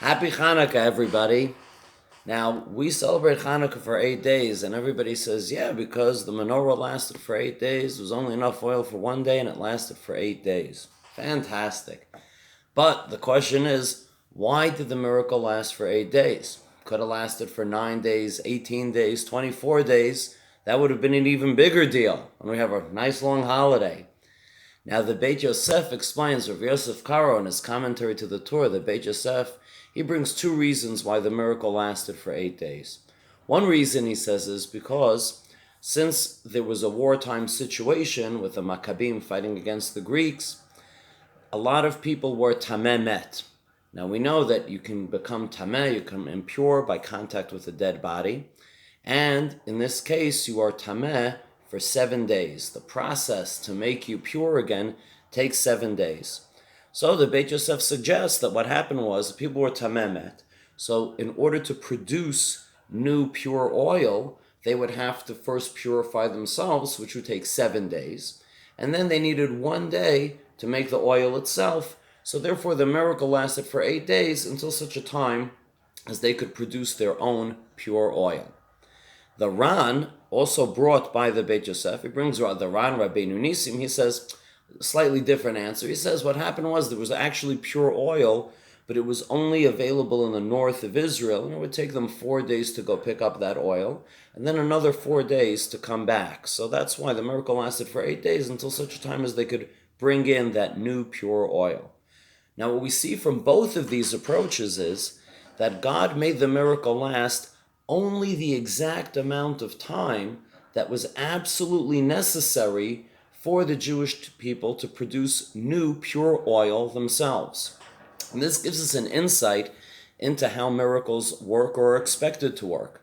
Happy Chanukah, everybody. Now, we celebrate Chanukah for 8 days, and everybody says, yeah, because the menorah lasted for 8 days, there was only enough oil for 1 day, and it lasted for 8 days. Fantastic. But the question is, why did the miracle last for 8 days? Could have lasted for 9 days, 18 days, 24 days. That would have been an even bigger deal, and we have a nice long holiday. Now, the Beit Yosef explains, Rav Yosef Karo, in his commentary to the Torah, the Beit Yosef, he brings two reasons why the miracle lasted for 8 days. One reason, he says, is because since there was a wartime situation with the Maccabim fighting against the Greeks, a lot of people were tameh met. Now, we know that you can become tameh, you become impure by contact with a dead body, and in this case, you are tameh for 7 days. The process to make you pure again takes 7 days. So the Beit Yosef suggests that what happened was people were tameh met. So in order to produce new pure oil, they would have to first purify themselves, which would take 7 days. And then they needed 1 day to make the oil itself. So therefore the miracle lasted for 8 days until such a time as they could produce their own pure oil. The Ran, also brought by the Beit Yosef, he brings the Ran, Rabbeinu Nisim, he says, a slightly different answer. He says what happened was there was actually pure oil, but it was only available in the north of Israel, and it would take them 4 days to go pick up that oil, and then another 4 days to come back. So that's why the miracle lasted for 8 days until such a time as they could bring in that new pure oil. Now what we see from both of these approaches is that God made the miracle last only the exact amount of time that was absolutely necessary for the Jewish people to produce new pure oil themselves. And this gives us an insight into how miracles work or are expected to work.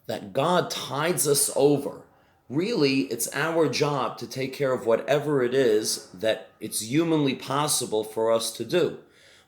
That God tides us over. Really, it's our job to take care of whatever it is that it's humanly possible for us to do.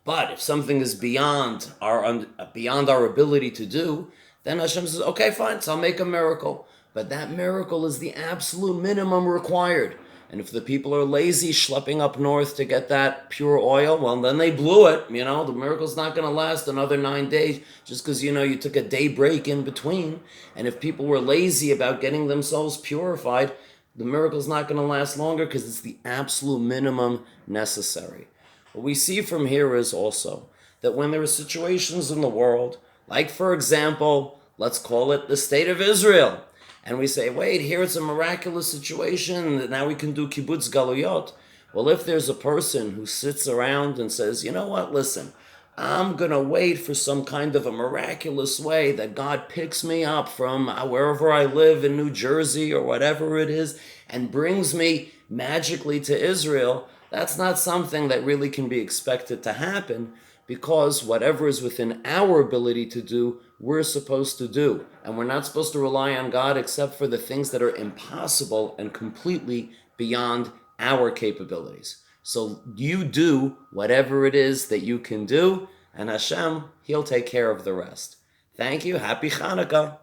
But if something is beyond our ability to do, then Hashem says, okay, fine, so I'll make a miracle. But that miracle is the absolute minimum required. And if the people are lazy schlepping up north to get that pure oil, well, then they blew it. The miracle's not going to last another 9 days just because, you took a day break in between. And if people were lazy about getting themselves purified, the miracle's not going to last longer because it's the absolute minimum necessary. What we see from here is also that when there are situations in the world, like, for example, let's call it the state of Israel. And we say, wait, here it's a miraculous situation that now we can do kibbutz galuyot. Well, if there's a person who sits around and says, you know what, listen, I'm going to wait for some kind of a miraculous way that God picks me up from wherever I live in New Jersey or whatever it is and brings me magically to Israel, that's not something that really can be expected to happen, because whatever is within our ability to do, we're supposed to do. And we're not supposed to rely on God except for the things that are impossible and completely beyond our capabilities. So you do whatever it is that you can do, and Hashem, He'll take care of the rest. Thank you. Happy Chanukah.